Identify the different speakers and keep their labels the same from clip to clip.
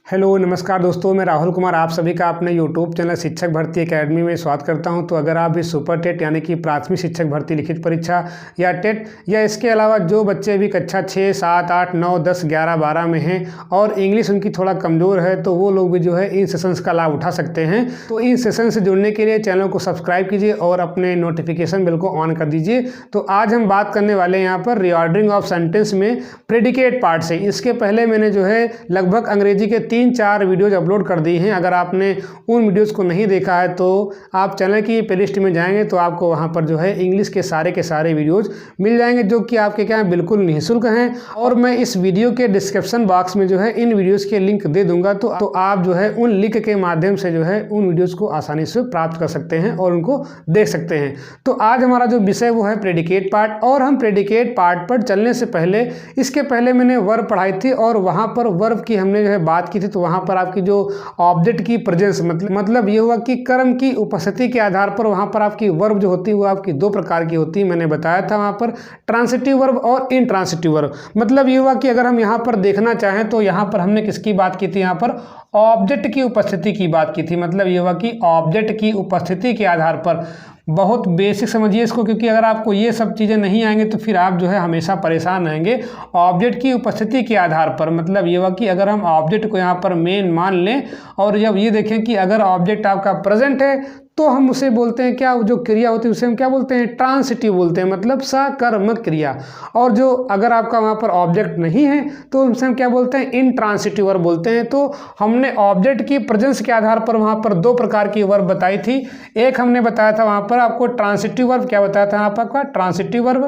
Speaker 1: Hello नमस्कार दोस्तों, मैं राहुल कुमार आप सभी का अपने यूट्यूब चैनल शिक्षक भर्ती एकेडमी में स्वागत करता हूं। तो अगर आप भी सुपर टेट यानी कि प्राथमिक शिक्षक भर्ती लिखित परीक्षा या टेट या इसके अलावा जो बच्चे भी कक्षा 6, 7, 8, 9, 10, 11, 12 में हैं और इंग्लिश उनकी थोड़ा कमज़ोर है तो वो लोग भी जो है इन सेशंस का लाभ उठा सकते हैं। तो इन सेशन से जुड़ने के लिए चैनल को सब्सक्राइब कीजिए और अपने नोटिफिकेशन बेल को ऑन कर दीजिए। तो आज हम बात करने वाले हैं यहाँ पर रीऑर्डरिंग ऑफ सेंटेंस में प्रेडिकेट पार्ट से। इसके पहले मैंने जो है लगभग अंग्रेजी के 3-4 वीडियोज अपलोड कर दी हैं। अगर आपने उन वीडियोज़ को नहीं देखा है तो आप चैनल की प्लेलिस्ट में जाएंगे तो आपको वहां पर जो है इंग्लिश के सारे वीडियोज़ मिल जाएंगे जो कि आपके क्या है बिल्कुल निःशुल्क हैं। और मैं इस वीडियो के डिस्क्रिप्शन बॉक्स में जो है इन वीडियोज़ के लिंक दे दूंगा तो आप जो है उन लिंक के माध्यम से जो है उन वीडियोज़ को आसानी से प्राप्त कर सकते हैं और उनको देख सकते हैं। तो आज हमारा जो विषय वो है प्रेडिकेट पार्ट। और हम प्रेडिकेट पार्ट पर चलने से पहले इसके पहले मैंने वर्ब पढ़ाई थी और वहाँ पर वर्ब की हमने जो है बात की थी। तो वहाँ पर आपकी जो ऑब्जेक्ट की प्रेजेंस मतलब ये हुआ कि कर्म की उपस्थिति के आधार पर वहाँ पर आपकी वर्ब जो होती है वो आपकी दो प्रकार की होती है। मैंने बताया था वहाँ पर ट्रांसिटिव वर्ब और इनट्रांसिटिव वर्ब। मतलब ये हुआ कि अगर हम यहाँ पर देखना चाहें तो यहाँ पर हमने किसकी बात की थी, यहाँ पर ऑब्जेक्ट की उपस्थिति की बात की थी। मतलब ये हुआ कि ऑब्जेक्ट की उपस्थिति के आधार पर, बहुत बेसिक समझिए इसको, क्योंकि अगर आपको ये सब चीज़ें नहीं आएंगे तो फिर आप जो है हमेशा परेशान रहेंगे। ऑब्जेक्ट की उपस्थिति के आधार पर मतलब ये हुआ कि अगर हम ऑब्जेक्ट को यहाँ पर मेन मान लें और जब ये देखें कि अगर ऑब्जेक्ट आपका प्रेजेंट है तो हम उसे बोलते हैं क्या, जो क्रिया होती है उसे हम क्या बोलते हैं, ट्रांसिटिव बोलते हैं, मतलब सकर्मक क्रिया। और जो अगर आपका वहाँ पर ऑब्जेक्ट नहीं है तो उनसे हम क्या बोलते हैं, इनट्रांसिटिव वर्ब बोलते हैं। तो हमने ऑब्जेक्ट की प्रेजेंस के आधार पर वहाँ पर दो प्रकार की वर्ब बताई थी। एक हमने बताया था वहाँ पर आपको ट्रांसिटिव वर्ब, क्या बताया था आपका ट्रांसिटिव वर्ब,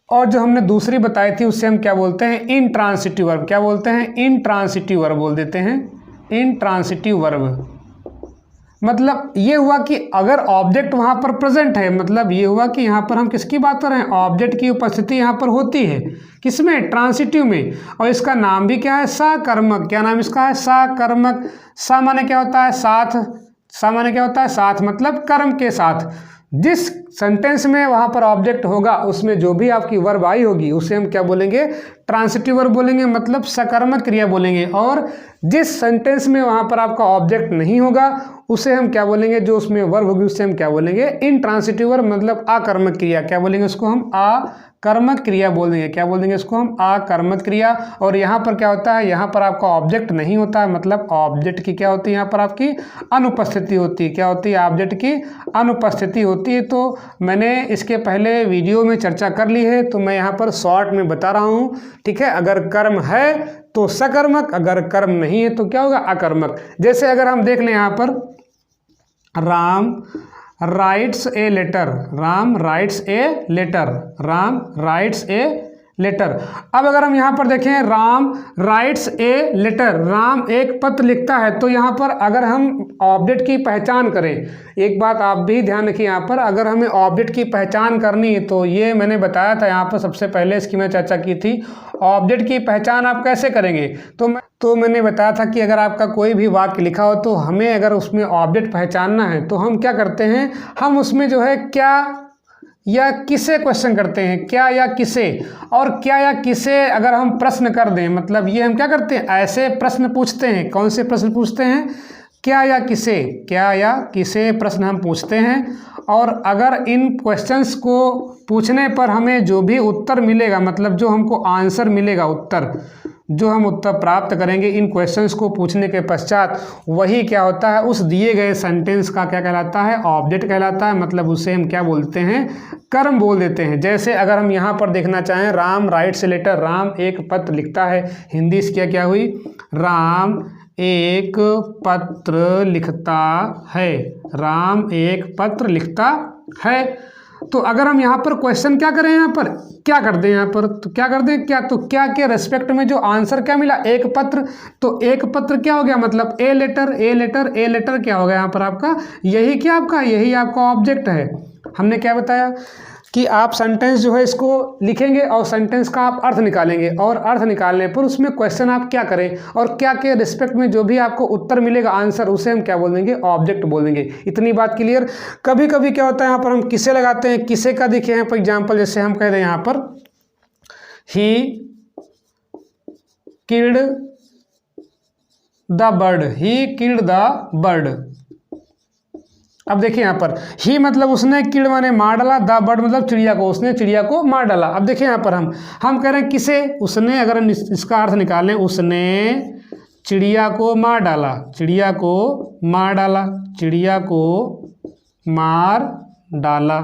Speaker 1: और जो हमने दूसरी बताई थी उससे हम क्या बोलते हैं, इनट्रांसिटिव वर्ब। क्या बोलते हैं, इनट्रांसिटिव वर्ब बोल देते हैं, इनट्रांसिटिव वर्ब। मतलब ये हुआ कि अगर ऑब्जेक्ट वहां पर प्रेजेंट है, मतलब ये हुआ कि यहाँ पर हम किसकी बात कर रहे हैं, ऑब्जेक्ट की उपस्थिति यहाँ पर होती है किसमें, ट्रांसिटिव में। और इसका नाम भी क्या है, सकर्मक। क्या नाम इसका है, सकर्मक। सा माने क्या होता है, साथ। सा माने क्या होता है, साथ, मतलब कर्म के साथ। जिस सेंटेंस में वहां पर ऑब्जेक्ट होगा उसमें जो भी आपकी वर्ब आई होगी उसे हम क्या बोलेंगे, ट्रांसिटिव वर्ब बोलेंगे, मतलब सकर्मक क्रिया बोलेंगे। और जिस सेंटेंस में वहां पर आपका ऑब्जेक्ट नहीं होगा उसे हम क्या बोलेंगे, जो उसमें वर्ब होगी उससे हम क्या बोलेंगे, इनट्रांसिटिव वर्ब, मतलब आकर्मक क्रिया। क्या बोलेंगे उसको हम, आकर्मक क्रिया बोल देंगे। क्या बोल देंगे इसको हम, आकर्मक क्रिया। और यहाँ पर क्या होता है, यहाँ पर आपका ऑब्जेक्ट नहीं होता है, मतलब ऑब्जेक्ट की क्या होती है, यहाँ पर आपकी अनुपस्थिति होती है। क्या होती है, ऑब्जेक्ट की अनुपस्थिति होती है। तो मैंने इसके पहले वीडियो में चर्चा कर ली है तो मैं यहाँ पर शॉर्ट में बता रहा हूँ, ठीक है। अगर कर्म है तो सकर्मक, अगर कर्म नहीं है तो क्या होगा, अकर्मक। जैसे अगर हम देख लें यहाँ पर, Ram writes a letter, Ram writes a letter, Ram writes a letter. अब अगर हम यहाँ पर देखें, Ram writes a letter, Ram एक पत्र लिखता है। तो यहाँ पर अगर हम ऑब्जेक्ट की पहचान करें, एक बात आप भी ध्यान रखिए, यहाँ पर अगर हमें ऑब्जेक्ट की पहचान करनी है तो ये मैंने बताया था यहाँ पर सबसे पहले, इसकी मैं चर्चा की थी। ऑब्जेक्ट की पहचान आप कैसे करेंगे, तो मैंने बताया था कि अगर आपका कोई भी वाक्य लिखा हो तो हमें अगर उसमें ऑब्जेक्ट पहचानना है तो हम क्या करते हैं, हम उसमें जो है क्या या किसे क्वेश्चन करते हैं, क्या या किसे। और क्या या किसे अगर हम प्रश्न कर दें, मतलब ये हम क्या करते हैं, ऐसे प्रश्न पूछते हैं। कौन से प्रश्न पूछते हैं, क्या या किसे, क्या या किसे प्रश्न हम पूछते हैं। और अगर इन क्वेश्चंस को पूछने पर हमें जो भी उत्तर मिलेगा, मतलब जो हमको आंसर मिलेगा, उत्तर जो हम उत्तर प्राप्त करेंगे इन क्वेश्चंस को पूछने के पश्चात, वही क्या होता है, उस दिए गए सेंटेंस का क्या कहलाता है, ऑब्जेक्ट कहलाता है। मतलब उसे हम क्या बोलते हैं, कर्म बोल देते हैं। जैसे अगर हम यहाँ पर देखना चाहें, Ram writes a letter, Ram एक पत्र लिखता है। हिंदी इसकी क्या हुई, राम एक पत्र लिखता है, राम एक पत्र लिखता है। तो अगर हम यहाँ पर क्वेश्चन क्या करें, यहाँ पर क्या कर दें, यहाँ पर तो क्या कर दें, क्या तो क्या के रेस्पेक्ट में जो आंसर क्या मिला, एक पत्र। तो एक पत्र क्या हो गया, मतलब a letter, a letter, a letter क्या हो गया यहाँ पर आपका, यही क्या आपका, यही आपका ऑब्जेक्ट है। हमने क्या बताया कि आप सेंटेंस जो है इसको लिखेंगे और सेंटेंस का आप अर्थ निकालेंगे, और अर्थ निकालने पर उसमें क्वेश्चन आप क्या करें और क्या के रिस्पेक्ट में जो भी आपको उत्तर मिलेगा, आंसर, उसे हम क्या बोल देंगे, ऑब्जेक्ट बोल देंगे। इतनी बात क्लियर। कभी कभी क्या होता है, यहाँ पर हम किसे लगाते हैं, किसे का देखिए यहाँ पर एग्जाम्पल, जैसे हम कह रहे हैं यहाँ पर, he killed the bird, he killed the bird. अब देखिए यहाँ पर ही मतलब उसने, किल्ड माने मार डाला, द बर्ड मतलब चिड़िया को, उसने चिड़िया को मार डाला। अब देखिए यहाँ पर हम कह रहे हैं किसे, उसने, अगर हम इसका अर्थ निकालें, उसने चिड़िया को मार डाला, चिड़िया को मार डाला, चिड़िया को मार डाला।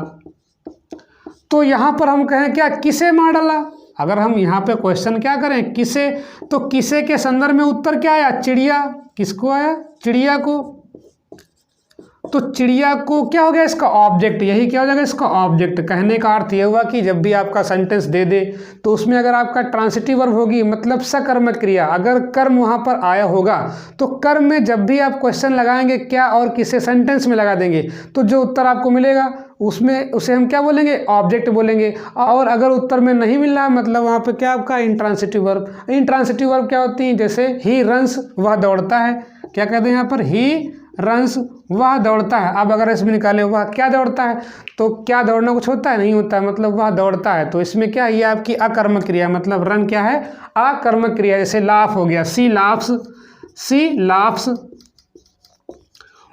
Speaker 1: तो यहाँ पर हम कहें क्या, किसे मार डाला। अगर हम यहाँ पे क्वेश्चन क्या करें, किसे, तो किसे के संदर्भ में उत्तर क्या आया, चिड़िया। किसको आया, चिड़िया को। तो चिड़िया को क्या हो गया, इसका ऑब्जेक्ट, यही क्या हो जाएगा, इसका ऑब्जेक्ट। कहने का अर्थ यह हुआ कि जब भी आपका सेंटेंस दे दे तो उसमें अगर आपका ट्रांसिटिव वर्ब होगी, मतलब सकर्मक क्रिया, अगर कर्म वहाँ पर आया होगा, तो कर्म में जब भी आप क्वेश्चन लगाएंगे क्या और किसे सेंटेंस में लगा देंगे, तो जो उत्तर आपको मिलेगा उसमें उसे हम क्या बोलेंगे, ऑब्जेक्ट बोलेंगे। और अगर उत्तर में नहीं मिल रहा, मतलब वहाँ पे क्या आपका इंट्रांसिटिव वर्ब। इंट्रांसिटिव वर्ब क्या होती है, जैसे ही रन्स, वह दौड़ता है। क्या कहते हैं यहाँ पर, ही रन्स, वह दौड़ता है। अब अगर इसमें निकालें वह क्या दौड़ता है, तो क्या दौड़ना कुछ होता है, नहीं होता है, मतलब वह दौड़ता है। तो इसमें क्या, ये आपकी अकर्मक क्रिया, मतलब रन क्या है, अकर्मक क्रिया। जैसे लाफ हो गया, सी लाफ्स, सी लाफ्स,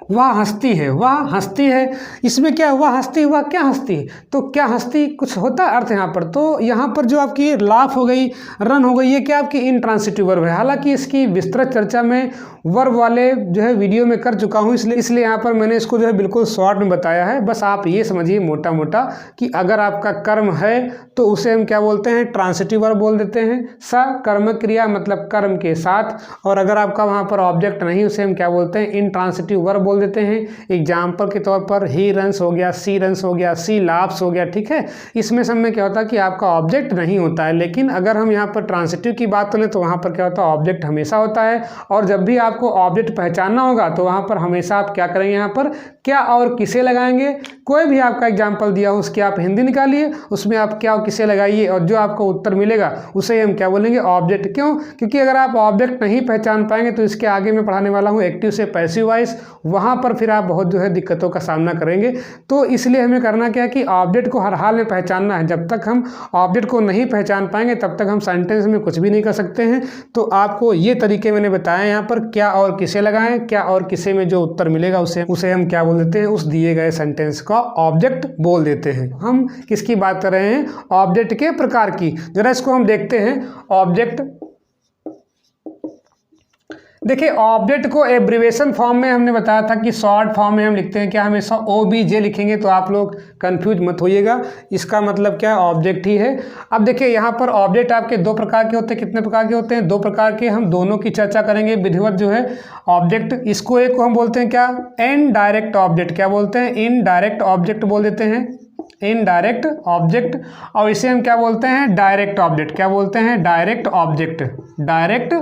Speaker 1: वह हंसती है, वह हंसती है। इसमें क्या, वह हंसती, वह क्या हंसती, तो क्या हंसती कुछ होता है अर्थ यहाँ पर। तो यहाँ पर जो आपकी लाफ हो गई, रन हो गई, ये क्या आपकी इंट्रांसिटिव वर्ब है। हालांकि इसकी विस्तृत चर्चा में वर्ब वाले जो है वीडियो में कर चुका हूँ, इसलिए यहाँ पर मैंने इसको जो है बिल्कुल शॉर्ट में बताया है। बस आप ये समझिए मोटा मोटा कि अगर आपका कर्म है तो उसे हम क्या बोलते हैं, ट्रांसिटिव वर्ब बोल देते हैं, सकर्मक क्रिया मतलब कर्म के साथ। और अगर आपका वहाँ पर ऑब्जेक्ट नहीं, उसे हम क्या बोलते हैं, इंट्रांसिटिव वर्ब बोल देते हैं। एग्जाम्पल के तौर पर ही रन्स हो गया, सी रन्स हो गया, सी लाफ्स हो गया, ठीक है। इसमें सब में क्या होता है कि आपका ऑब्जेक्ट नहीं होता है। लेकिन अगर हम यहाँ पर ट्रांसिटिव की बात करें तो वहाँ पर क्या होता है, ऑब्जेक्ट हमेशा होता है। और जब भी आपको ऑब्जेक्ट पहचानना होगा तो वहाँ पर हमेशा आप क्या करेंगे, यहाँ पर क्या और किसे लगाएंगे। कोई भी आपका एग्जाम्पल दिया हो उसकी आप हिंदी निकालिए, उसमें आप क्या और किसे लगाइए, और जो आपको उत्तर मिलेगा उसे हम क्या बोलेंगे, ऑब्जेक्ट। क्यों, क्योंकि अगर आप ऑब्जेक्ट नहीं पहचान पाएंगे तो इसके आगे मैं पढ़ाने वाला हूँ एक्टिव से पैसिव वॉइस, वहाँ पर फिर आप बहुत जो है दिक्कतों का सामना करेंगे। तो इसलिए हमें करना क्या है कि ऑब्जेक्ट को हर हाल में पहचानना है। जब तक हम ऑब्जेक्ट को नहीं पहचान पाएंगे तब तक हम सेंटेंस में कुछ भी नहीं कर सकते हैं। तो आपको ये तरीके मैंने बताए यहाँ पर, क्या और किसे लगाएं, क्या और किसे में जो उत्तर मिलेगा उसे हम क्या बोल देते हैं, उस दिए गए सेंटेंस का ऑब्जेक्ट बोल देते हैं। हम किसकी बात कर रहे हैं, ऑब्जेक्ट के प्रकार की। जरा इसको हम देखते हैं। ऑब्जेक्ट, देखिए ऑब्जेक्ट को एब्रिवेशन फॉर्म में हमने बताया था कि शॉर्ट फॉर्म में हम लिखते हैं क्या, हमेशा OBJ लिखेंगे, तो आप लोग कंफ्यूज मत होइएगा। इसका मतलब क्या, ऑब्जेक्ट ही है। अब देखिए यहाँ पर ऑब्जेक्ट आपके दो प्रकार के होते हैं। कितने प्रकार के होते हैं, दो प्रकार के। हम दोनों की चर्चा करेंगे विधिवत जो है ऑब्जेक्ट। इसको एक को हम बोलते हैं क्या, इनडायरेक्ट ऑब्जेक्ट। क्या बोलते हैं, इनडायरेक्ट ऑब्जेक्ट बोल देते हैं, इनडायरेक्ट ऑब्जेक्ट। और इसे हम क्या बोलते हैं, डायरेक्ट ऑब्जेक्ट। क्या बोलते हैं, डायरेक्ट ऑब्जेक्ट, डायरेक्ट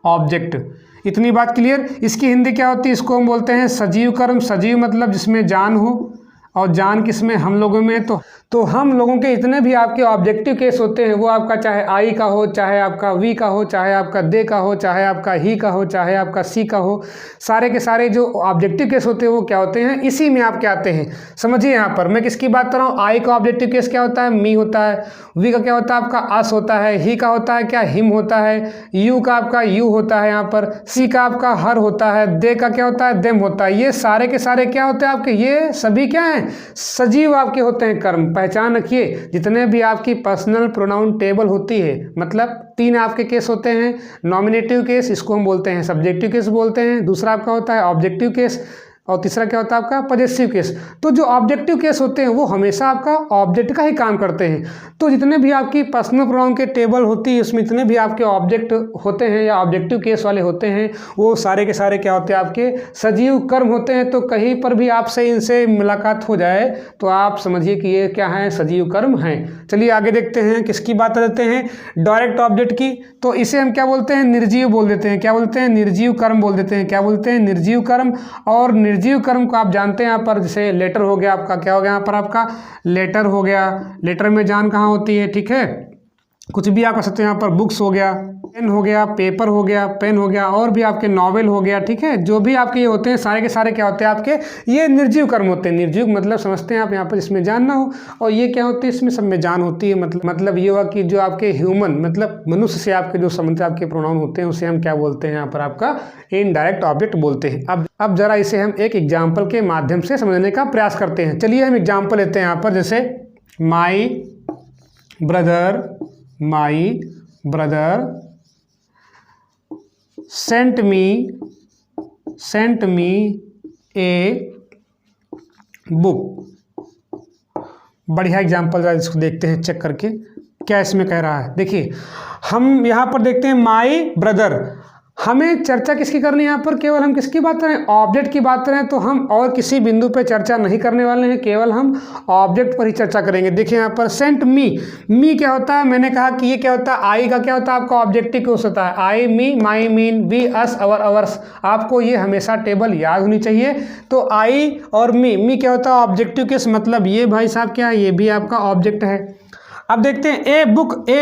Speaker 1: ऑब्जेक्ट। इतनी बात क्लियर। इसकी हिंदी क्या होती है, इसको हम बोलते हैं सजीव कर्म। सजीव मतलब जिसमें जान हो, और जान किसमें, हम लोगों में। तो हम लोगों के इतने भी आपके ऑब्जेक्टिव केस होते हैं, वो आपका चाहे आई का हो, चाहे आपका वी का हो, चाहे आपका दे का हो, चाहे आपका ही का हो, चाहे आपका सी का हो, सारे के सारे जो ऑब्जेक्टिव केस होते हैं वो क्या होते हैं, इसी में आपके आते हैं। समझिए यहाँ पर मैं किसकी बात कर रहा हूँ। आई का ऑब्जेक्टिव केस क्या होता है, मी होता है। वी का क्या होता है, आपका अस होता है। ही का होता है क्या, हिम होता है। यू का आपका यू होता है यहाँ पर। सी का आपका हर होता है। दे का क्या होता है, देम होता है। ये सारे के सारे क्या होते हैं आपके, ये सभी क्या हैं, सजीव आपके होते हैं कर्म। पहचान रखिए, जितने भी आपकी पर्सनल प्रोनाउन टेबल होती है, मतलब तीन आपके केस होते हैं। नॉमिनेटिव केस, इसको हम बोलते हैं सब्जेक्टिव केस बोलते हैं। दूसरा आपका होता है ऑब्जेक्टिव केस, और तीसरा क्या होता है आपका पॉजेसिव केस। तो जो ऑब्जेक्टिव केस होते हैं वो हमेशा आपका ऑब्जेक्ट का ही काम करते हैं। तो जितने भी आपकी पर्सनल प्रोनाउन के टेबल होती है उसमें जितने भी आपके ऑब्जेक्ट होते हैं या ऑब्जेक्टिव केस वाले होते हैं, वो सारे के सारे क्या होते हैं, आपके सजीव कर्म होते हैं। तो कहीं पर भी आपसे इनसे मुलाकात हो जाए तो आप समझिए कि ये क्या है, सजीव कर्म हैं। चलिए आगे देखते हैं, किसकी बात करते हैं, डायरेक्ट ऑब्जेक्ट की। तो इसे हम क्या बोलते हैं, निर्जीव बोल देते हैं। क्या बोलते हैं, निर्जीव कर्म बोल देते हैं। क्या बोलते हैं, निर्जीव कर्म। और निर्जीव कर्म को आप जानते हैं यहाँ पर, जैसे लेटर हो गया आपका, क्या हो गया यहाँ पर आपका लेटर हो गया। लेटर में जान कहाँ होती है, ठीक है। कुछ भी आप कर सकते हैं यहाँ पर, बुक्स हो गया, पेन हो गया, पेपर हो गया, पेन हो गया, और भी आपके नॉवेल हो गया, ठीक है। जो भी आपके ये होते हैं सारे के सारे क्या होते हैं आपके, ये निर्जीव कर्म होते हैं। निर्जीव मतलब समझते हैं आप यहाँ पर, इसमें जान ना हो, और ये क्या होते हैं, इसमें सब में जान होती है। मतलब ये हुआ कि जो आपके ह्यूमन मतलब मनुष्य से आपके जो संबंधित आपके प्रोनाउन होते हैं उसे हम क्या बोलते हैं यहाँ पर, आपका इनडायरेक्ट ऑब्जेक्ट बोलते हैं। अब जरा इसे हम एक एग्जाम्पल के माध्यम से समझने का प्रयास करते हैं। चलिए हम एग्जाम्पल लेते हैं यहाँ पर, जैसे my brother sent me a book. बढ़िया एग्जाम्पल है, इसको देखते हैं चेक करके क्या इसमें कह रहा है। देखिए हम यहाँ पर देखते हैं माई ब्रदर, हमें चर्चा किसकी करनी है यहाँ पर, केवल हम किसकी बात करें, ऑब्जेक्ट की बात करें। तो हम और किसी बिंदु पे चर्चा नहीं करने वाले हैं, केवल हम ऑब्जेक्ट पर ही चर्चा करेंगे। देखिए यहाँ पर सेंट मी क्या होता है, मैंने कहा कि ये क्या होता है, आई का क्या होता है आपका ऑब्जेक्टिव केस होता है। I me, my, mine, we, us, our, ours. आपको ये हमेशा टेबल याद होनी चाहिए। तो आई और मी क्या होता है ऑब्जेक्टिव केस, मतलब ये भाई साहब क्या है, ये भी आपका ऑब्जेक्ट है। अब देखते हैं ए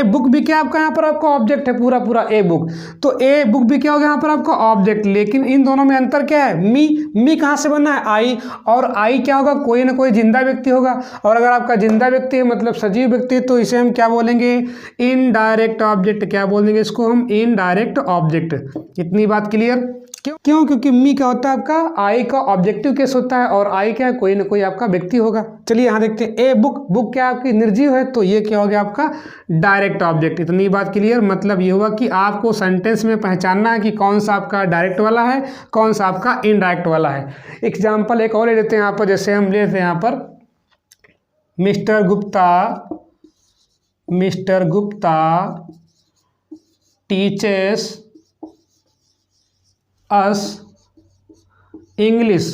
Speaker 1: बुक भी क्या आपका यहाँ पर आपका ऑब्जेक्ट है, पूरा ए बुक। तो ए बुक भी क्या होगा यहाँ पर आपका ऑब्जेक्ट, लेकिन इन दोनों में अंतर क्या है, मी कहाँ से बना है, आई, और आई क्या होगा, कोई ना कोई जिंदा व्यक्ति होगा। और अगर आपका जिंदा व्यक्ति है मतलब सजीव व्यक्ति, तो इसे हम क्या बोलेंगे, इनडायरेक्ट ऑब्जेक्ट। क्या बोलेंगे इसको हम, इनडायरेक्ट ऑब्जेक्ट। इतनी बात क्लियर। क्यों, क्योंकि मी क्या होता है आपका आई का ऑब्जेक्टिव केस होता है, और आई क्या है, कोई ना कोई आपका व्यक्ति होगा। चलिए यहाँ देखते हैं ए बुक क्या आपकी निर्जीव है, तो ये क्या हो गया आपका डायरेक्ट ऑब्जेक्ट। इतनी बात क्लियर। मतलब ये हुआ कि आपको सेंटेंस में पहचानना है कि कौन सा आपका डायरेक्ट वाला है, कौन सा आपका इनडायरेक्ट वाला है। एग्जाम्पल एक और ले लेते हैं यहाँ पर, जैसे हम ले लेते हैं यहाँ पर मिस्टर गुप्ता टीचर्स अस इंग्लिश।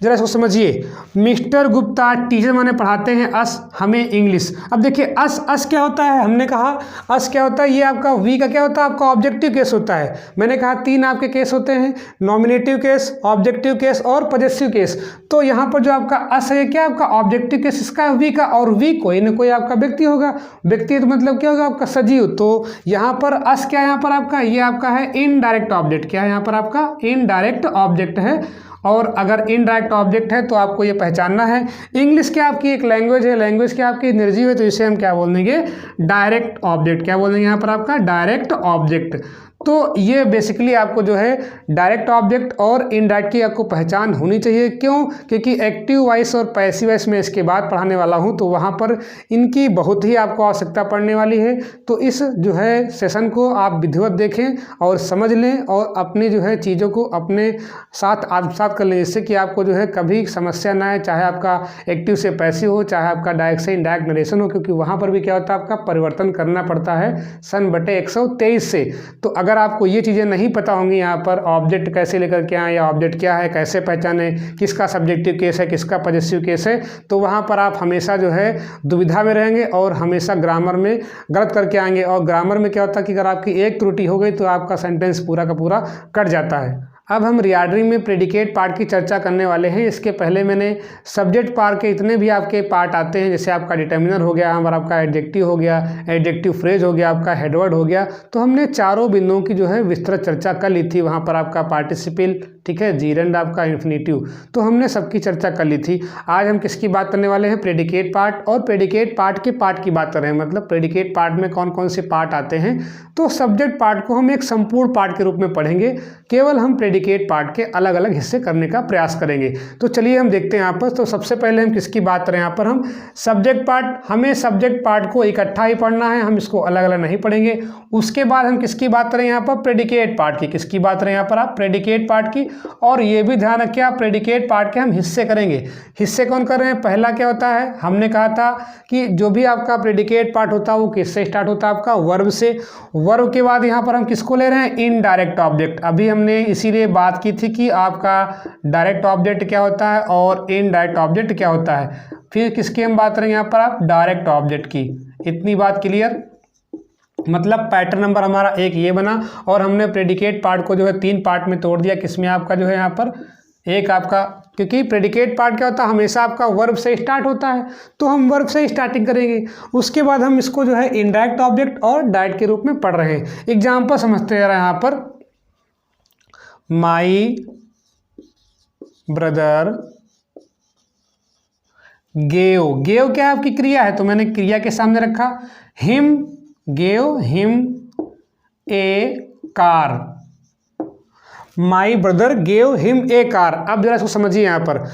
Speaker 1: जरा इसको समझिए, मिस्टर गुप्ता टीचर माने पढ़ाते हैं, अस हमें इंग्लिश। अब देखिए अस क्या होता है, हमने कहा अस क्या होता है, ये आपका वी का क्या होता है आपका ऑब्जेक्टिव केस होता है। मैंने कहा 3 आपके केस होते हैं, नॉमिनेटिव केस, ऑब्जेक्टिव केस और पॉजेसिव केस। तो यहाँ पर जो आपका अस है क्या आपका ऑब्जेक्टिव केस इसका है वी का, और वी कोई ना कोई आपका व्यक्ति होगा। व्यक्ति तो मतलब क्या होगा आपका सजीव। तो यहाँ पर अस क्या है यहाँ पर आपका, ये आपका है इनडायरेक्ट ऑब्जेक्ट। क्या है यहाँ पर आपका इनडायरेक्ट ऑब्जेक्ट है। और अगर इनडायरेक्ट ऑब्जेक्ट है तो आपको ये पहचानना है। इंग्लिश क्या आपकी एक लैंग्वेज है, लैंग्वेज क्या आपकी निर्जीव है, तो इसे हम क्या बोल देंगे, डायरेक्ट ऑब्जेक्ट। क्या बोल देंगे यहाँ पर आपका डायरेक्ट ऑब्जेक्ट। तो ये बेसिकली आपको जो है डायरेक्ट ऑब्जेक्ट और इनडायरेक्ट की आपको पहचान होनी चाहिए। क्यों, क्योंकि एक्टिव वॉइस और पैसिव वॉइस में इसके बाद पढ़ाने वाला हूँ, तो वहाँ पर इनकी बहुत ही आपको आवश्यकता पड़ने वाली है। तो इस जो है सेशन को आप विधिवत देखें और समझ लें, और अपनी जो है चीज़ों को अपने साथ आत्मसात कर लें, जिससे कि आपको जो है कभी समस्या ना आए, चाहे आपका एक्टिव से पैसिव हो, चाहे आपका डायरेक्ट से इनडायरेक्ट नरेशन हो, क्योंकि वहाँ पर भी क्या होता है आपका परिवर्तन करना पड़ता है सन बटे 123 से। तो अगर आपको ये चीज़ें नहीं पता होंगी, यहाँ पर ऑब्जेक्ट कैसे लेकर के आए, या ऑब्जेक्ट क्या है, कैसे पहचाने, किसका सब्जेक्टिव केस है, किसका पॉजेसिव केस है, तो वहाँ पर आप हमेशा जो है दुविधा में रहेंगे और हमेशा ग्रामर में गलत करके आएंगे। और ग्रामर में क्या होता है कि अगर आपकी एक त्रुटि हो गई तो आपका सेंटेंस पूरा का पूरा कट जाता है। अब हम रीऑर्डरिंग में प्रेडिकेट पार्ट की चर्चा करने वाले हैं। इसके पहले मैंने सब्जेक्ट पार्ट के इतने भी आपके पार्ट आते हैं, जैसे आपका डिटर्मिनर हो गया, हमारा आपका एडजेक्टिव हो गया, एडजेक्टिव फ्रेज हो गया, आपका हेडवर्ड हो गया, तो हमने चारों बिंदुओं की जो है विस्तृत चर्चा कर ली थी। वहाँ पर आपका पार्टिसिपल, ठीक है, जीरेंड, आपका इन्फिनेटिव, तो हमने सबकी चर्चा कर ली थी। आज हम किसकी बात करने वाले हैं, प्रेडिकेट पार्ट। और प्रेडिकेट पार्ट के पार्ट की बात कर रहे हैं, मतलब प्रेडिकेट पार्ट में कौन कौन से पार्ट आते हैं। तो सब्जेक्ट पार्ट को हम एक संपूर्ण पार्ट के रूप में पढ़ेंगे, केवल हम प्रेडिकेट पार्ट के अलग अलग हिस्से करने का प्रयास करेंगे। तो चलिए हम देखते हैं यहाँ पर। तो सबसे पहले हम किसकी बात करें, यहाँ पर हम सब्जेक्ट पार्ट। हमें सब्जेक्ट पार्ट को इकट्ठा ही पढ़ना है, हम इसको अलग अलग नहीं पढ़ेंगे। उसके बाद हम किसकी बात करें यहाँ पर, प्रेडिकेट पार्ट की। किसकी बात करें यहाँ पर आप, प्रेडिकेट पार्ट की। और ये भी ध्यान रखिए आप, प्रेडिकेट पार्ट के हम हिस्से करेंगे। हिस्से कौन कर रहे हैं, पहला क्या होता है, हमने कहा था कि जो भी आपका प्रेडिकेट पार्ट होता है वो किससे स्टार्ट होता है, आपका वर्ब से। वर्ब के बाद यहाँ पर हम किसको ले रहे हैं, इनडायरेक्ट ऑब्जेक्ट। अभी हमने इसीलिए बात की थी कि आपका डायरेक्ट ऑब्जेक्ट क्या होता है और इनडायरेक्ट ऑब्जेक्ट क्या होता है। फिर किसकी हम बात करेंगे यहाँ पर आप, डायरेक्ट ऑब्जेक्ट की। इतनी बात क्लियर। मतलब पैटर्न नंबर हमारा 1 ये बना, और हमने प्रेडिकेट पार्ट को जो है 3 पार्ट में तोड़ दिया। किसमें आपका जो है यहाँ पर एक आपका, क्योंकि प्रेडिकेट पार्ट क्या होता है, हमेशा आपका वर्ब से स्टार्ट होता है, तो हम वर्ब से स्टार्टिंग करेंगे। उसके बाद हम इसको जो है इनडायरेक्ट ऑब्जेक्ट और डायरेक्ट के रूप में पढ़ रहे हैं। एग्जाम्पल समझते हैं यहाँ पर, माई ब्रदर गेव, गेव क्या है आपकी क्रिया है, तो मैंने क्रिया के सामने रखा, him gave him a car, my brother gave him a car. अब जरा इसको समझिए, यहाँ पर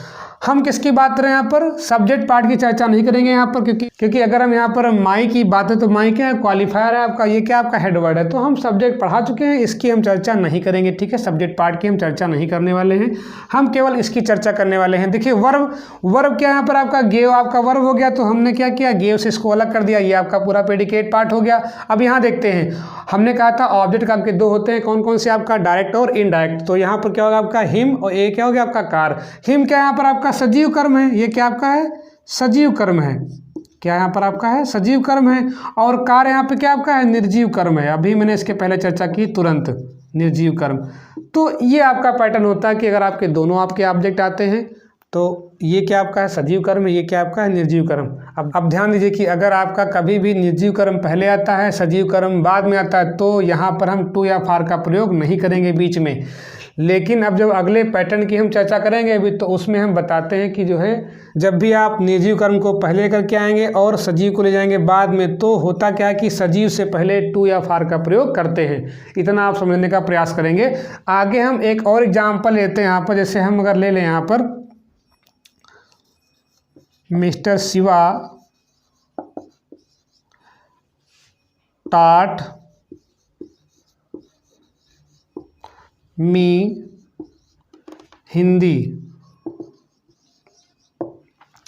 Speaker 1: हम किसकी बात कर रहे हैं, यहाँ पर सब्जेक्ट पार्ट की चर्चा नहीं करेंगे यहाँ पर, क्योंकि अगर हम यहाँ पर माई की बात है तो माई क्या है, क्वालिफायर है आपका, ये क्या आपका हेड वर्ड है, तो हम सब्जेक्ट पढ़ा चुके हैं, इसकी हम चर्चा नहीं करेंगे, ठीक है। सब्जेक्ट पार्ट की हम चर्चा नहीं करने वाले हैं, हम केवल इसकी चर्चा करने वाले हैं। देखिए वर्ब, वर्ब क्या यहाँ पर आपका गेव आपका वर्ब हो गया, तो हमने क्या किया, गेव से इसको अलग कर दिया, ये आपका पूरा प्रेडिकेट पार्ट हो गया। अब यहाँ देखते हैं, हमने कहा था ऑब्जेक्ट आपके दो होते हैं, कौन कौन से, आपका डायरेक्ट और इनडायरेक्ट। तो यहाँ पर क्या होगा आपका हिम, और ए क्या हो गया आपका कार। हिम क्या यहाँ पर आपका सजीव कर्म है, ये क्या आपका है, सजीव कर्म है, क्या यहाँ पर आपका है, सजीव कर्म है। और कार यहाँ पे क्या आपका है, निर्जीव कर्म है। अभी मैंने इसके पहले चर्चा की, तुरंत निर्जीव कर्म। तो ये आपका पैटर्न होता है कि अगर आपके दोनों आपके ऑब्जेक्ट आते हैं तो ये क्या आपका है, सजीव कर्म, ये क्या आपका है, निर्जीव कर्म। अब ध्यान दीजिए कि अगर आपका कभी भी निर्जीव कर्म पहले आता है, सजीव कर्म बाद में आता है, तो यहाँ पर हम टू या फार का प्रयोग नहीं करेंगे बीच में। लेकिन अब जब अगले पैटर्न की हम चर्चा करेंगे अभी, तो उसमें हम बताते हैं कि जो है जब भी आप निर्जीव कर्म को पहले करके आएंगे और सजीव को ले जाएंगे बाद में, तो होता क्या है कि सजीव से पहले टू या फार का प्रयोग करते हैं। इतना आप समझने का प्रयास करेंगे। आगे हम एक और एग्जाम्पल लेते हैं यहाँ पर, जैसे हम अगर ले लें यहाँ पर, मिस्टर शिवा taught मी हिंदी।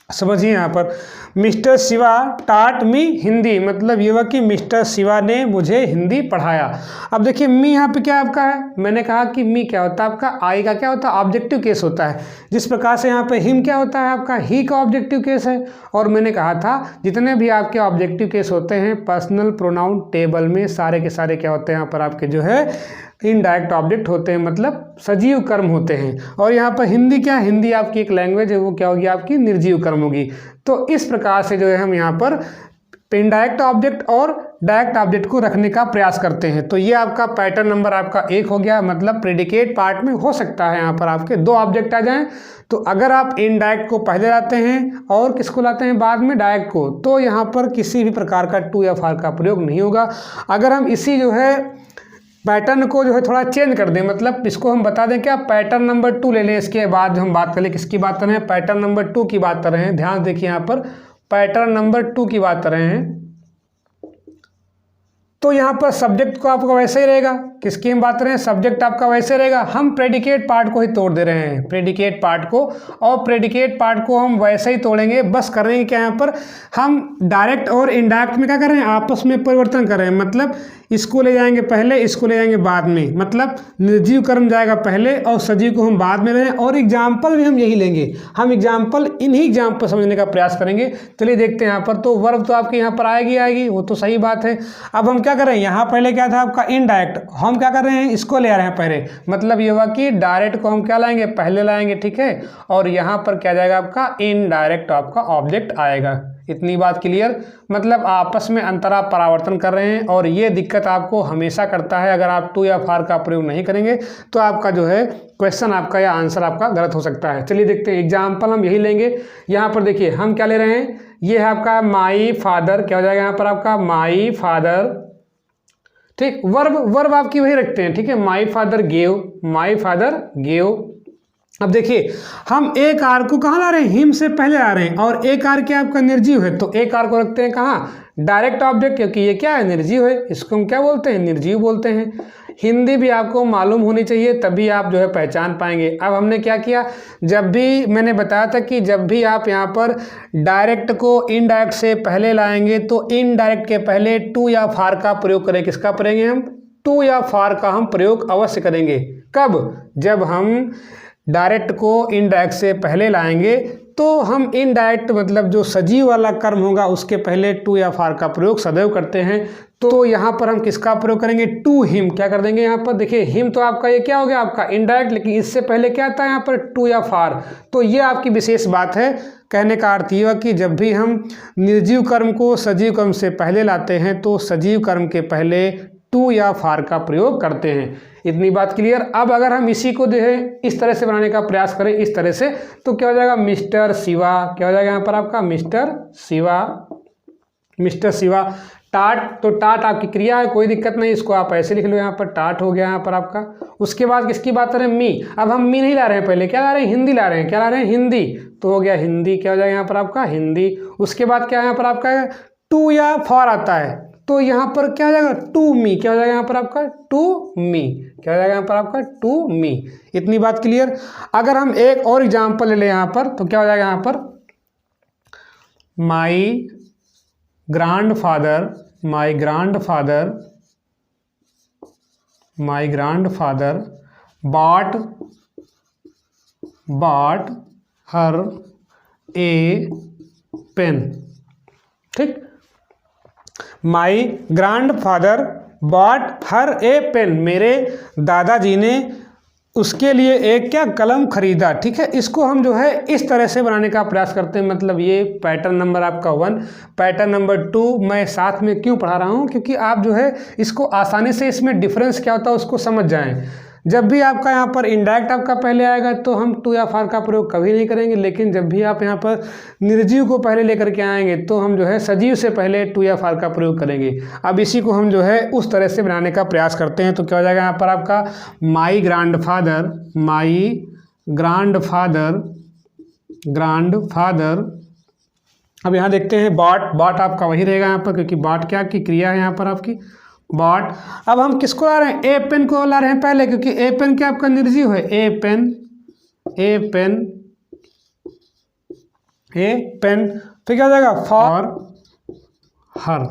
Speaker 1: समझिए यहाँ पर मिस्टर शिवा टाट मी हिंदी, मतलब ये हुआ कि मिस्टर शिवा ने मुझे हिंदी पढ़ाया। अब देखिए मी यहाँ पे क्या आपका है, मैंने कहा कि मी क्या होता है आपका, आई का क्या होता है, ऑब्जेक्टिव केस होता है। जिस प्रकार से यहाँ पे हिम क्या होता है आपका, ही का ऑब्जेक्टिव केस है। और मैंने कहा था जितने भी आपके ऑब्जेक्टिव केस होते हैं पर्सनल प्रोनाउन टेबल में, सारे के सारे क्या होते हैं यहाँ पर आपके जो है इनडायरेक्ट ऑब्जेक्ट होते हैं, मतलब सजीव कर्म होते हैं। और यहाँ पर हिंदी क्या, हिंदी आपकी एक लैंग्वेज है, वो क्या होगी आपकी निर्जीव कर्म होगी। तो इस प्रकार से जो है हम यहाँ पर इनडायरेक्ट ऑब्जेक्ट और डायरेक्ट ऑब्जेक्ट को रखने का प्रयास करते हैं। तो ये आपका पैटर्न नंबर आपका 1 हो गया, मतलब प्रेडिकेट पार्ट में हो सकता है यहाँ पर आपके 2 ऑब्जेक्ट आ जाएं। तो अगर आप इनडायरेक्ट को पहले लाते हैं और किसको लाते हैं बाद में, डायरेक्ट को, तो यहाँ पर किसी भी प्रकार का टू या फार का प्रयोग नहीं होगा। अगर हम इसी जो है पैटर्न को जो है थोड़ा चेंज कर दें, मतलब इसको हम बता दें क्या, पैटर्न नंबर 2 ले लें, इसके बाद हम बात कर लें किसकी बात कर रहे हैं, पैटर्न नंबर 2 की बात कर रहे हैं। ध्यान देखिए यहाँ पर पैटर्न नंबर 2 की बात कर रहे हैं। तो यहाँ पर सब्जेक्ट को आपका वैसे ही रहेगा, किसकी हम बात कर रहे हैं, सब्जेक्ट आपका वैसे रहेगा। हम प्रेडिकेट पार्ट को ही तोड़ दे रहे हैं, प्रेडिकेट पार्ट को, और प्रेडिकेट पार्ट को हम वैसे ही तोड़ेंगे। बस कर रहे हैं क्या यहाँ पर, हम डायरेक्ट और इनडायरेक्ट में क्या कर रहे हैं, आपस में परिवर्तन कर रहे हैं। मतलब इसको ले जाएंगे पहले, इसको ले जाएंगे बाद में, मतलब निर्जीव कर्म जाएगा पहले और सजीव को हम बाद में ले रहे हैं। और एग्जाम्पल भी हम यही लेंगे, हम एग्जाम्पल इन्हीं एग्जाम्पल समझने का प्रयास करेंगे। चलिए देखते हैं यहाँ पर, तो वर्ब तो आपके यहाँ पर आएगी, वो तो सही बात है। अब हम क्या कर रहे हैं, यहाँ पहले क्या था आपका इनडायरेक्ट, हम क्या कर रहे हैं, इसको ले आ रहे हैं पहले, मतलब ये हुआ कि डायरेक्ट को हम क्या लाएंगे, पहले लाएंगे, ठीक है। और यहाँ पर क्या जाएगा आपका इनडायरेक्ट आपका ऑब्जेक्ट आएगा। इतनी बात क्लियर, मतलब आपस में अंतरा परावर्तन कर रहे हैं। और ये दिक्कत आपको हमेशा करता है, अगर आप टू या फार का प्रयोग नहीं करेंगे तो आपका जो है क्वेश्चन आपका या आंसर आपका गलत हो सकता है। चलिए देखते हैं, एग्जाम्पल हम यही लेंगे। यहाँ पर देखिए हम क्या ले रहे हैं, ये है आपका माई फादर, क्या हो जाएगा यहाँ पर आपका माई फादर, ठीक। वर्ब आपकी वही रखते हैं, ठीक है, my father gave, my father gave. अब देखिए हम एक आर को कहाँ ला रहे हैं, हिम से पहले आ रहे हैं, और एक आर क्या आपका निर्जीव है, तो एक आर को रखते हैं कहाँ, डायरेक्ट ऑब्जेक्ट, क्योंकि ये क्या है, निर्जीव है, इसको हम क्या बोलते हैं, निर्जीव बोलते हैं। हिंदी भी आपको मालूम होनी चाहिए, तभी आप जो है पहचान पाएंगे। अब हमने क्या किया, जब भी मैंने बताया था कि जब भी आप यहाँ पर डायरेक्ट को इनडायरेक्ट से पहले लाएंगे तो इनडायरेक्ट के पहले टू या फार का प्रयोग करें। किसका करेंगे हम, टू या फार का हम प्रयोग अवश्य करेंगे। कब, जब हम डायरेक्ट को इनडायरेक्ट से पहले लाएंगे तो हम इनडायरेक्ट मतलब जो सजीव वाला कर्म होगा उसके पहले टू या फॉर का प्रयोग सदैव करते हैं। तो यहाँ पर हम किसका प्रयोग करेंगे, टू हिम। क्या कर देंगे यहाँ पर, देखिए हिम तो आपका ये क्या हो गया आपका इनडायरेक्ट, लेकिन इससे पहले क्या आता है यहाँ पर टू या फॉर। तो ये आपकी विशेष बात है। कहने का अर्थ ये हुआ कि जब भी हम निर्जीव कर्म को सजीव कर्म से पहले लाते हैं तो सजीव कर्म के पहले टू या फॉर का प्रयोग करते हैं। इतनी बात क्लियर। अब अगर हम इसी को जो है इस तरह से बनाने का प्रयास करें, इस तरह से, तो क्या हो जाएगा, मिस्टर शिवा। क्या हो जाएगा यहाँ पर आपका, मिस्टर शिवा। मिस्टर शिवा। टाट, तो टाट आपकी क्रिया है, कोई दिक्कत नहीं, इसको आप ऐसे लिख लो यहाँ पर, टाट हो गया यहाँ पर आपका। उसके बाद किसकी बात करें, मी। अब हम मी नहीं ला रहे हैं, पहले क्या ला रहे हैं, हिंदी ला रहे हैं। क्या ला रहे हैं, हिंदी। तो हो गया हिंदी। क्या हो जाएगा यहाँ पर आपका, हिंदी। उसके बाद क्या यहाँ पर आपका टू या फॉर आता है, तो यहाँ पर क्या हो जाएगा, टू मी। क्या हो जाएगा यहाँ पर आपका, टू मी। क्या हो जाएगा यहाँ पर आपका, टू मी। इतनी बात क्लियर। अगर हम एक और एग्जाम्पल ले लें यहाँ पर, तो क्या हो जाएगा यहाँ पर, माई ग्रांडफादर, माई ग्रांडफादर, माई ग्रांडफादर bought हर ए पेन। ठीक, माई ग्रांडफादर bought हर ए पेन, मेरे दादाजी ने उसके लिए एक क्या, कलम खरीदा। ठीक है, इसको हम जो है इस तरह से बनाने का प्रयास करते हैं। मतलब ये पैटर्न नंबर आपका 1। पैटर्न नंबर 2 मैं साथ में क्यों पढ़ा रहा हूँ, क्योंकि आप जो है इसको आसानी से इसमें डिफरेंस क्या होता है उसको समझ जाएं। जब भी आपका यहाँ पर इनडायरेक्ट आपका पहले आएगा तो हम टू या फॉर का प्रयोग कभी नहीं करेंगे, लेकिन जब भी आप यहाँ पर निर्जीव को पहले लेकर के आएंगे तो हम जो है सजीव से पहले टू या फॉर का प्रयोग करेंगे। अब इसी को हम जो है उस तरह से बनाने का प्रयास करते हैं। तो क्या हो जाएगा यहाँ पर आपका, माई ग्रांडफादर, माई ग्रांडफादर, ग्रांडफादर। अब यहाँ देखते हैं बाट आपका वही रहेगा यहाँ पर, क्योंकि बाट क्या की क्रिया है यहाँ पर आपकी, बॉट। अब हम किसको ला रहे हैं, ए पेन को ला रहे हैं पहले, क्योंकि ए पेन क्या आपका निर्जीव है, ए पेन, ए पेन, ए पेन। तो क्या हो जाएगा, फॉर हर।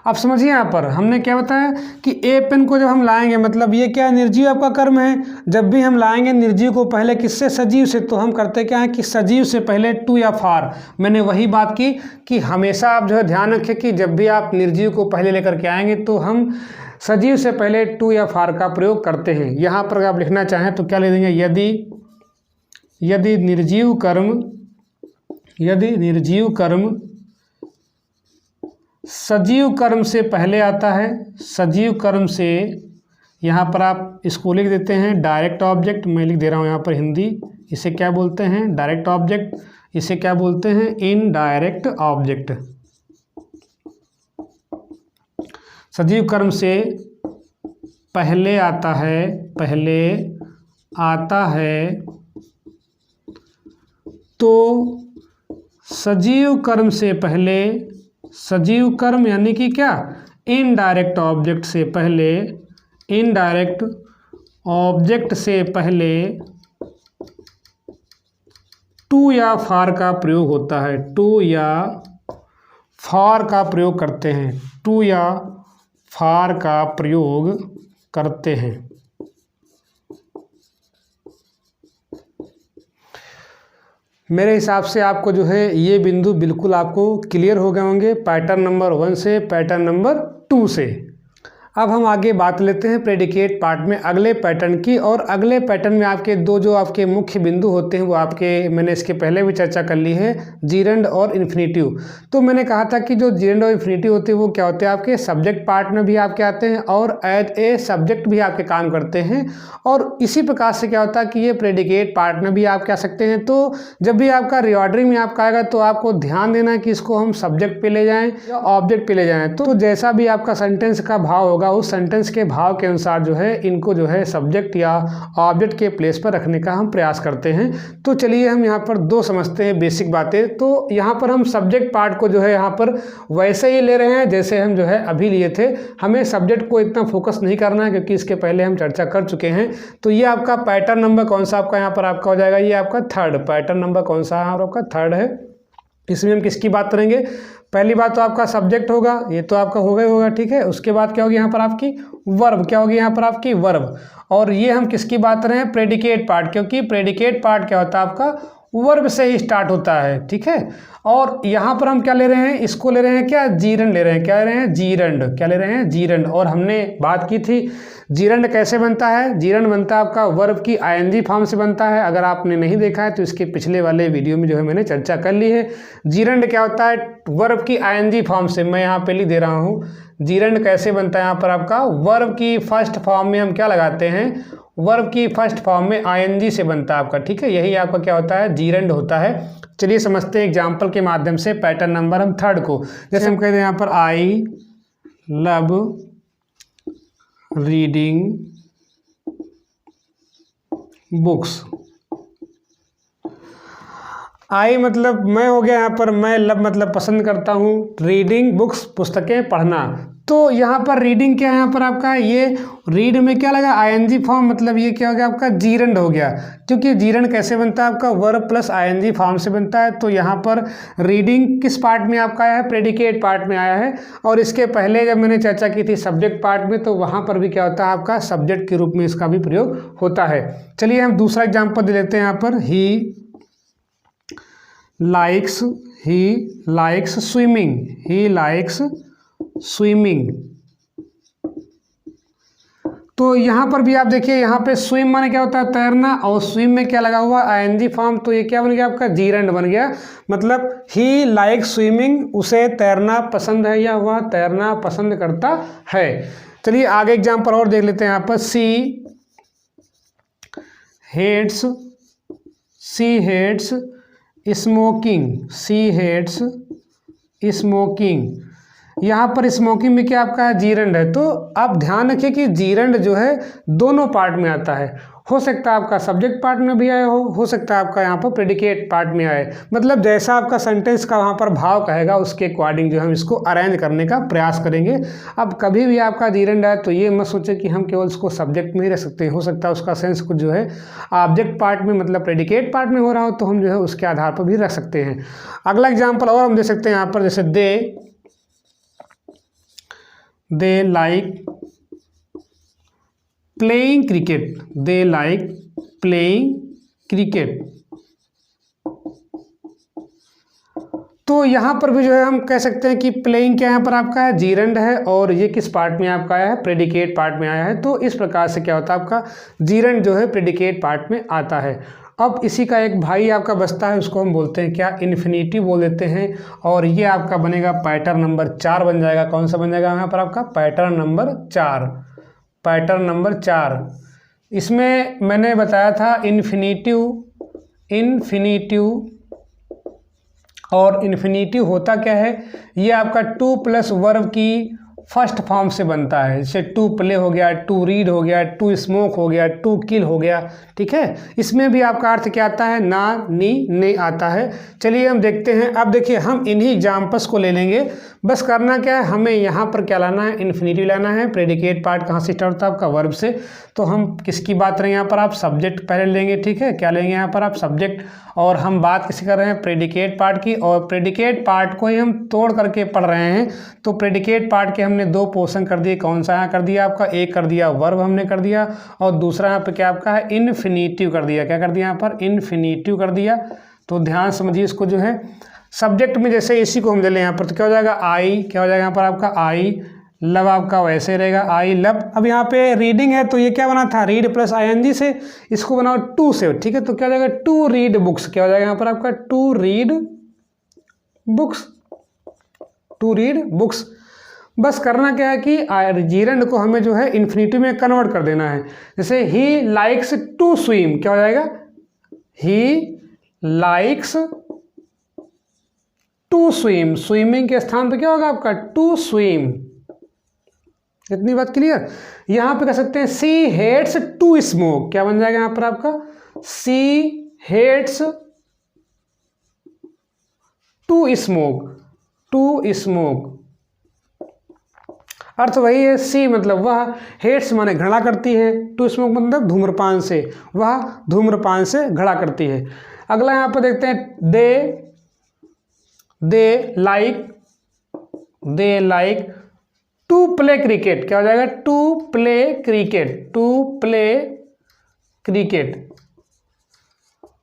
Speaker 1: अब समझिए यहाँ पर हमने क्या बताया कि ए पेन को जब हम लाएंगे, मतलब ये क्या निर्जीव आपका कर्म है। जब भी हम लाएंगे निर्जीव को पहले किससे, सजीव से, तो हम करते क्या है कि सजीव से पहले टू या फॉर। मैंने वही बात की कि हमेशा आप जो है ध्यान रखें कि जब भी आप निर्जीव को पहले लेकर के आएंगे तो हम सजीव से पहले टू या फॉर का प्रयोग करते हैं। यहाँ पर आप लिखना चाहें तो क्या ले देंगे, यदि निर्जीव कर्म सजीव कर्म से पहले आता है, सजीव कर्म से, यहाँ पर आप इसको लिख देते हैं डायरेक्ट ऑब्जेक्ट। मैं लिख दे रहा हूँ यहाँ पर हिंदी, इसे क्या बोलते हैं, डायरेक्ट ऑब्जेक्ट। इसे क्या बोलते हैं, इनडायरेक्ट ऑब्जेक्ट। सजीव कर्म से पहले आता है, तो सजीव कर्म से पहले, सजीव कर्म यानी कि क्या, इनडायरेक्ट ऑब्जेक्ट से पहले, इनडायरेक्ट ऑब्जेक्ट से पहले टू या फॉर का प्रयोग होता है, टू या फॉर का प्रयोग करते हैं, टू या फॉर का प्रयोग करते हैं। मेरे हिसाब से आपको जो है ये बिंदु बिल्कुल आपको क्लियर हो गए होंगे पैटर्न नंबर 1 से पैटर्न नंबर 2 से। अब हम आगे बात लेते हैं प्रेडिकेट पार्ट में अगले पैटर्न की, और अगले पैटर्न में आपके दो जो आपके मुख्य बिंदु होते हैं वो आपके, मैंने इसके पहले भी चर्चा कर ली है, जीरेंड और इन्फिनेटिव। तो मैंने कहा था कि जो जीरेंड और इन्फिनेटिव होते हैं वो क्या होते हैं, आपके सब्जेक्ट पार्ट में भी आपके आते हैं और एज ए सब्जेक्ट भी आपके काम करते हैं। और इसी प्रकार से क्या होता है कि ये प्रेडिकेट पार्ट में भी आप कह सकते हैं। तो जब भी आपका रीऑर्डरिंग में आपका आएगा तो आपको ध्यान देना है कि इसको हम सब्जेक्ट पे ले जाएँ या ऑब्जेक्ट पे ले जाएँ। तो जैसा भी आपका सेंटेंस का भाव होगा उस सेंटेंस के भाव के अनुसार जो है इनको जो है सब्जेक्ट या ऑब्जेक्ट के प्लेस पर रखने का हम प्रयास करते हैं। तो चलिए हम यहाँ पर दो समझते हैं बेसिक बातें। तो यहाँ पर हम सब्जेक्ट पार्ट को जो है यहाँ पर वैसे ही ले रहे हैं जैसे हम जो है अभी लिए थे। हमें सब्जेक्ट को इतना फोकस नहीं करना है क्योंकि इसके पहले हम चर्चा कर चुके हैं। तो ये आपका पैटर्न नंबर कौन सा आपका यहाँ पर आपका हो जाएगा, ये आपका थर्ड पैटर्न नंबर कौन सा है आपका थर्ड है। इसमें हम किसकी बात करेंगे, पहली बात तो आपका सब्जेक्ट होगा, ये तो आपका होगा ठीक है। उसके बाद क्या होगी यहाँ पर आपकी वर्ब, क्या होगी यहाँ पर आपकी वर्ब। और ये हम किसकी बात कर रहे हैं, प्रेडिकेट पार्ट, क्योंकि प्रेडिकेट पार्ट क्या होता है आपका वर्ब से ही स्टार्ट होता है, ठीक है। और यहाँ पर हम क्या ले रहे हैं, इसको ले रहे हैं क्या, जीरंड ले रहे हैं, क्या ले रहे हैं, जीरंड, क्या ले रहे हैं, जीरंड। और हमने बात की थी जीरंड कैसे बनता है, जीरंड बनता है आपका वर्ब की आईएनजी फॉर्म से बनता है। अगर आपने नहीं देखा है तो इसके पिछले वाले वीडियो में जो है मैंने चर्चा कर ली है। जीरंड क्या होता है, वर्ब की आईएनजी फॉर्म से। मैं यहाँ पे लिख दे रहा हूँ जीरंड कैसे बनता है। यहाँ पर आपका वर्ब की फर्स्ट फॉर्म में हम क्या लगाते हैं, वर्ब की फर्स्ट फॉर्म में आईएनजी से बनता है आपका, ठीक है। यही आपका क्या होता है, जीरंड होता है। चलिए समझते हैं एग्जाम्पल के माध्यम से पैटर्न नंबर हम 3 को। जैसे हम कहते हैं यहाँ पर आई लव रीडिंग बुक्स। आई मतलब मैं हो गया यहाँ पर, मैं लव मतलब पसंद करता हूँ, रीडिंग बुक्स पुस्तकें पढ़ना। तो यहाँ पर रीडिंग क्या है, यहाँ पर आपका ये रीड में क्या लगा, आईएनजी फॉर्म, मतलब ये क्या हो गया आपका, जीरंड हो गया। क्योंकि जीरंड कैसे बनता है आपका, वर्ब प्लस आईएनजी फॉर्म से बनता है। तो यहाँ पर रीडिंग किस पार्ट में आपका आया है, प्रेडिकेट पार्ट में आया है। और इसके पहले जब मैंने चर्चा की थी सब्जेक्ट पार्ट में, तो वहाँ पर भी क्या होता है आपका, सब्जेक्ट के रूप में इसका भी प्रयोग होता है। चलिए हम दूसरा एग्जाम्पल दे लेते हैं यहाँ पर, ही लाइक्स स्विमिंग। तो यहाँ पर भी आप देखिए, यहाँ पे स्विम माने क्या होता है, तैरना, और स्विम में क्या लगा हुआ, आईएनजी फॉर्म। तो ये क्या बन गया आपका, जीरंड बन गया। मतलब ही लाइक स्विमिंग, उसे तैरना पसंद है या वह तैरना पसंद करता है। चलिए आगे एग्जाम्पल और देख लेते हैं यहाँ पर, सी हेट्स स्मोकिंग। यहाँ पर स्मोकिंग में क्या आपका जीरंड है। तो आप ध्यान रखिए कि जीरंड जो है दोनों पार्ट में आता है। हो सकता है आपका सब्जेक्ट पार्ट में भी आया हो सकता है आपका यहाँ पर प्रेडिकेट पार्ट में आए। मतलब जैसा आपका सेंटेंस का वहाँ पर भाव कहेगा उसके अकॉर्डिंग जो हम इसको अरेंज करने का प्रयास करेंगे। अब कभी भी आपका जीरंड आए तो ये मत सोचे कि हम केवल उसको सब्जेक्ट में ही रख सकते हैं। हो सकता है उसका सेंस कुछ जो है ऑब्जेक्ट पार्ट में, मतलब प्रेडिकेट पार्ट में हो रहा हो, तो हम जो है उसके आधार पर भी रख सकते हैं। अगला एग्जाम्पल और हम दे सकते हैं यहाँ पर, जैसे दे लाइक प्लेइंग क्रिकेट। तो यहाँ पर भी जो है हम कह सकते हैं कि प्लेइंग क्या यहाँ पर आपका है, जीरंड है, और ये किस पार्ट में आपका आया है, प्रेडिकेट पार्ट में आया है। तो इस प्रकार से क्या होता है आपका जीरंड जो है प्रेडिकेट पार्ट में आता है। अब इसी का एक भाई आपका बचता है, उसको हम बोलते हैं क्या, इन्फिनिटिव बोल देते हैं। और ये आपका बनेगा पैटर्न नंबर 4 बन जाएगा। कौन सा बन जाएगा यहाँ पर आपका, पैटर्न नंबर 4। इसमें मैंने बताया था इन्फिनिटिव और इन्फिनिटिव होता क्या है, ये आपका 2 प्लस वर्ब की फर्स्ट फॉर्म से बनता है। जैसे टू प्ले हो गया, टू रीड हो गया, टू स्मोक हो गया, टू किल हो गया, ठीक है। इसमें भी आपका अर्थ क्या आता है, ना, नी, ने आता है। चलिए हम देखते हैं। अब देखिए हम इन्हीं एग्जाम्पल्स को ले लेंगे। बस करना क्या है, हमें यहाँ पर क्या लाना है, इन्फिनिटिव लाना है। प्रेडिकेट पार्ट कहाँ से स्टार्ट होता है आपका, वर्ब से। तो हम किसकी बात करें यहाँ पर, आप सब्जेक्ट पहले लेंगे, ठीक है। क्या लेंगे यहाँ पर आप, सब्जेक्ट। और हम बात किसी कर रहे हैं, प्रेडिकेट पार्ट की। और प्रेडिकेट पार्ट को ही हम तोड़ करके पढ़ रहे हैं। तो प्रेडिकेट पार्ट के हमने 2 पोर्शन कर दिए। कौन सा यहाँ कर दिया आपका, एक कर दिया वर्ब हमने कर दिया, और दूसरा यहाँ पे क्या आपका है, इन्फिनिटिव कर दिया। क्या कर दिया यहाँ पर, इन्फिनिटिव कर दिया। तो ध्यान समझिए इसको जो है, सब्जेक्ट में जैसे इसी को हम ले लें यहाँ पर, तो क्या हो जाएगा, आई, क्या हो जाएगा यहाँ पर आपका, आई लव आपका वैसे रहेगा, आई लव। अब यहाँ पे रीडिंग है तो ये क्या बना था, रीड प्लस आईएनजी से, इसको बनाओ टू से, ठीक है। तो क्या हो जाएगा, टू रीड बुक्स। क्या हो जाएगा यहाँ पर आपका, टू रीड बुक्स। बस करना क्या है कि जीरंड को हमें जो है इन्फिनिटिव में कन्वर्ट कर देना है। जैसे ही लाइक्स टू स्विम, क्या हो जाएगा, he likes to swim. Swimming के स्थान पे क्या होगा आपका, टू स्विम। इतनी बात क्लियर। यहां पे कह सकते हैं सी हेट्स टू स्मोक। क्या बन जाएगा यहां पर आपका, सी हेट्स टू स्मोक। अर्थ वही है, सी मतलब वह, हेट्स माने घृणा करती है, टू स्मोक मतलब धूम्रपान से, वह धूम्रपान से घृणा करती है। अगला यहां पर देखते हैं, they like to play cricket. क्या हो जाएगा, टू प्ले क्रिकेट।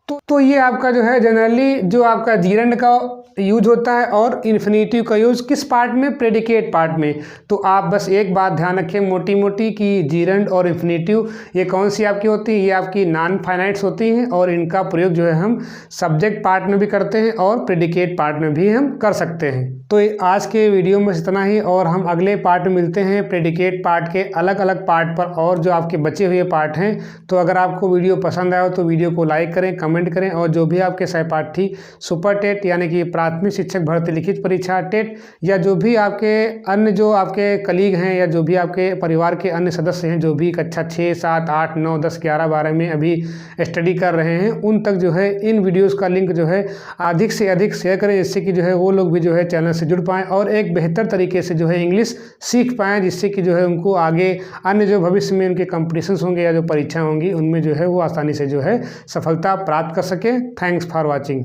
Speaker 1: तो ये आपका जो है जनरली जो आपका जीरेंड का यूज होता है और इन्फिनेटिव का यूज किस पार्ट में, प्रेडिकेट पार्ट में। तो आप बस एक बात ध्यान रखें मोटी मोटी कि जीरेंड और इन्फिनेटिव ये कौन सी आपकी होती है, ये आपकी नॉन फाइनाइट्स होती हैं और इनका प्रयोग जो है हम सब्जेक्ट पार्ट में भी करते हैं और प्रेडिकेट पार्ट में भी हम कर सकते हैं। तो आज के वीडियो में इतना ही और हम अगले पार्ट में मिलते हैं प्रेडिकेट पार्ट के अलग अलग पार्ट पर और जो आपके बचे हुए पार्ट हैं। तो अगर आपको वीडियो पसंद आया हो तो वीडियो को लाइक करें, कमेंट करें और जो भी आपके सहपाठी सुपर टेट यानी कि प्राथमिक शिक्षक भर्ती लिखित परीक्षा टेट या जो भी आपके अन्य जो आपके कलीग हैं या जो भी आपके परिवार के अन्य सदस्य हैं जो भी कक्षा 6, 7, 8, 9, 10, 11, 12 में अभी स्टडी कर रहे हैं उन तक जो है इन वीडियोस का लिंक जो है अधिक से अधिक शेयर करें जिससे कि जो है वो लोग भी जो है चैनल से जुड़ पाएँ और एक बेहतर तरीके से जो है इंग्लिश सीख पाएँ, जिससे कि जो है उनको आगे अन्य जो भविष्य में उनके कॉम्पिटिशन्स होंगे या जो परीक्षा होंगी उनमें जो है वो आसानी से जो है सफलता प्राप्त कर सके। Thanks for watching.